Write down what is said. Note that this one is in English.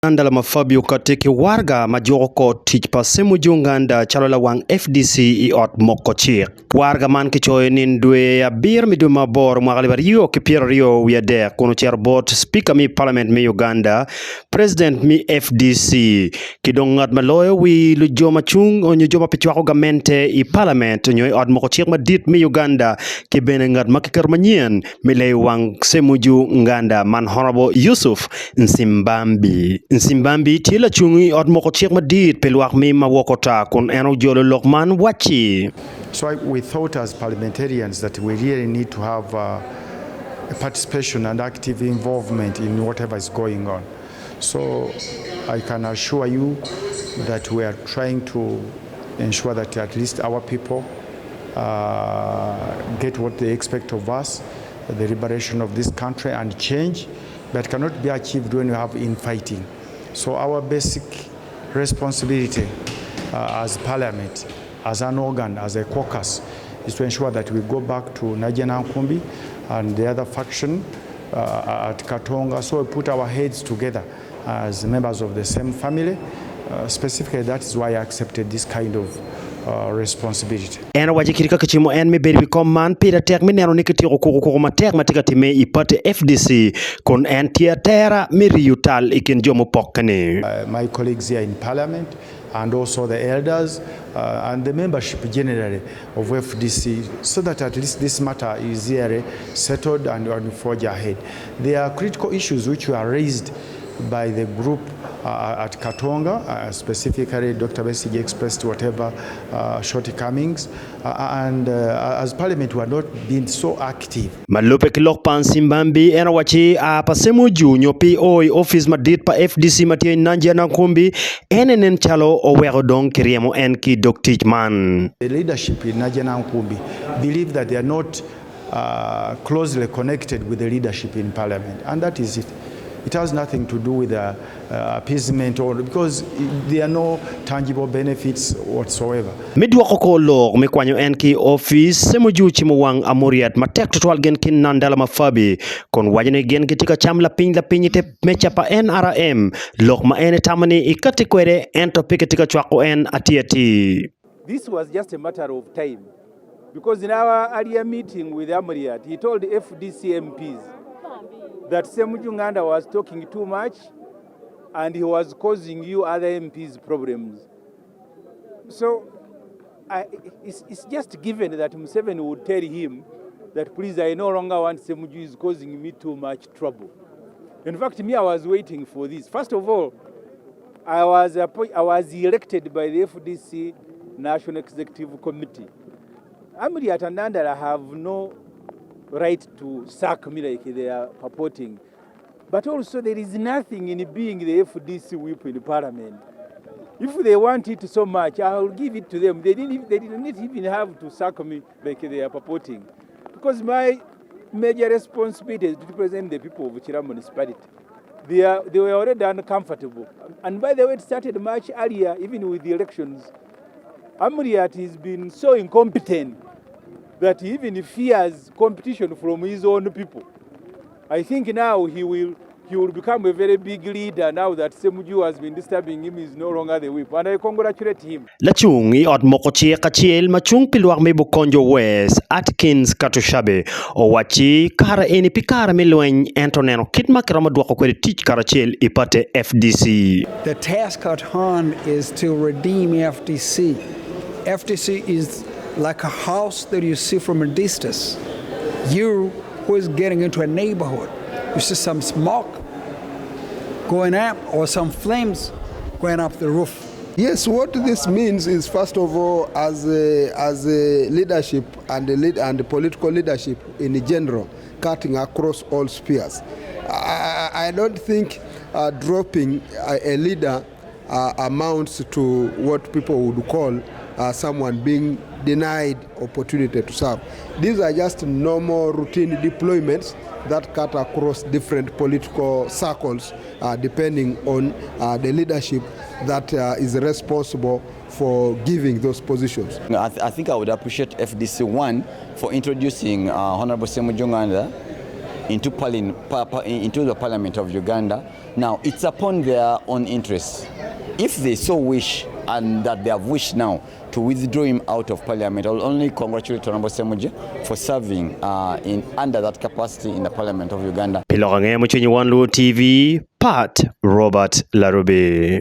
Nandala mafabi okati waraga majoko tich pa Semujju Nganda calo lawang FDC I ot moko chik. Waraga man kichoy nin dwe abir mi dwe mabor mwakalibar yu kipira rio wiyade kuno chair bot speaker mi parliament mi Uganda president mi FDC kidongat maloyo wi lujo machung onyo joma pichwako gamente I parliament onyo ot moko chik madit mi Uganda kibene ngat makikar manyen mi wang Semujju Nganda man honorable Yusuf Nsimbambi. Nsimbambi ti lacung I ot moko chik madit pe lwak mi Mawoko ta kun eno jolo lokman owaci. So we thought as parliamentarians that we really need to have a participation and active involvement in whatever is going on. So I can assure you that we are trying to ensure that at least our people get what they expect of us, the liberation of this country and change that cannot be achieved when you have infighting. So our basic responsibility as parliament, as an organ, as a caucus, is to ensure that we go back to Nkumbi and the other faction at Katonga. So we put our heads together as members of the same family. Specifically, that is why I accepted this kind of responsibility. Ena wajikirika kichimo en mi beri man pira tek mi nero nikitiro kuku matek matika time ipate FDC kon en tiatera mi riutal ikin jomo pokane. My colleagues here in parliament and also the elders and the membership generally of FDC, so that at least this matter is here settled and forge ahead. There are critical issues which were raised by the group at Katonga, specifically Dr. Besige expressed whatever shortcomings, and as Parliament we are not being so active. Malupe kilok pa Nsimbambi ena wachi pa Semujju nyopi oi office madit pa FDC matia nanja Nkumbi enen calo owego don kiriemo en ki doktich man. The leadership in Nkumbi believe that they are not closely connected with the leadership in Parliament, and that is it. It has nothing to do with appeasement or because there are no tangible benefits whatsoever. Midwako ko log me kwanyo en ki office Semujju chimowang amuriat matek total gen kin Nandala mafabi kon wajene gen kitika cham la pinyite mecha pa NRM log ma ene tamani ikati kwere ento pikitika chwako en atiati. This was just a matter of time because in our earlier meeting with Amuriat he told the FDC MPs that Semujju Nganda was talking too much and he was causing you other MPs problems. So it's just given that Museveni would tell him that please I no longer want Semujju is causing me too much trouble. In fact, I was waiting for this. First of all, I was elected by the FDC National Executive Committee. Amuriat and Nandala have no right to sack me like they are purporting. But also there is nothing in being the FDC whip in the parliament. If they want it so much, I will give it to them. They didn't even have to sack me like they are purporting. Because my major responsibility is to represent the people of Chira municipality. They were already uncomfortable. And by the way, it started much earlier, even with the elections. Amuriat has been so incompetent that he even fears competition from his own people. I think now he will become a very big leader now that Semujju has been disturbing him, is no longer the whip. And I congratulate him. Lacung I ot moko chik kachiel machung pilwak mi bukonjo West Atkins katushabe owaci kara eni pikara milweny entoneno kit makira maduoko kwede tich karachiel ipate FDC. The task at hand is to redeem FDC. FDC is like a house that you see from a distance. You who is getting into a neighborhood, you see some smoke going up or some flames going up the roof. Yes, what this means is, first of all, as a leadership and the political leadership in general, cutting across all spheres. I don't think dropping a leader amounts to what people would call someone being denied opportunity to serve. These are just normal routine deployments that cut across different political circles depending on the leadership that is responsible for giving those positions. I think I would appreciate FDC 1 for introducing Honorable Semujju Nganda into the Parliament of Uganda. Now, it's upon their own interests. If they so wish, and that they have wished now to withdraw him out of Parliament, I will only congratulate Honorable Semujju for serving under that capacity in the Parliament of Uganda. Pilokang'e Muchenyi One Luo TV, Pat Robert Larube.